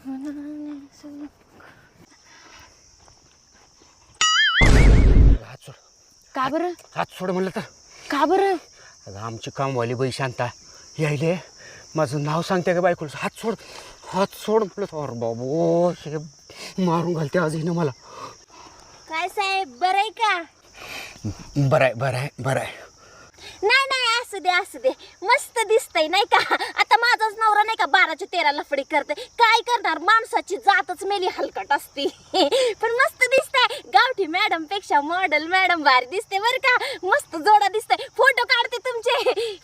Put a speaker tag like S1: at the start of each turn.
S1: हात सोड,
S2: का बरं?
S1: हात सोड म्हणलं तर.
S2: का बरं?
S1: अगं आमची कामवाली बाई शांता यायले, माझं नाव सांगते का बायकोला, हात सोड हात सोड म्हटलं. अरे बाबू हे मारून घालते आज हिनं मला.
S2: काय साहेब बरं आहे का?
S1: बरं आहे बरं आहे बरं आहे.
S2: नाही नाही असू दे मस्त दिसतंय नाही का. आता माझाच नवरा नाही का 12च्या 13 लफडी करते. काय करणार, माणसाची जातच मेली हलकट असती. पण मस्त दिसतंय. गावठी मॅडम पेक्षा मॉडेल मॅडम भारी दिसते बरं का. मस्त जोडा दिसतंय. फोटो काढते तुमचे.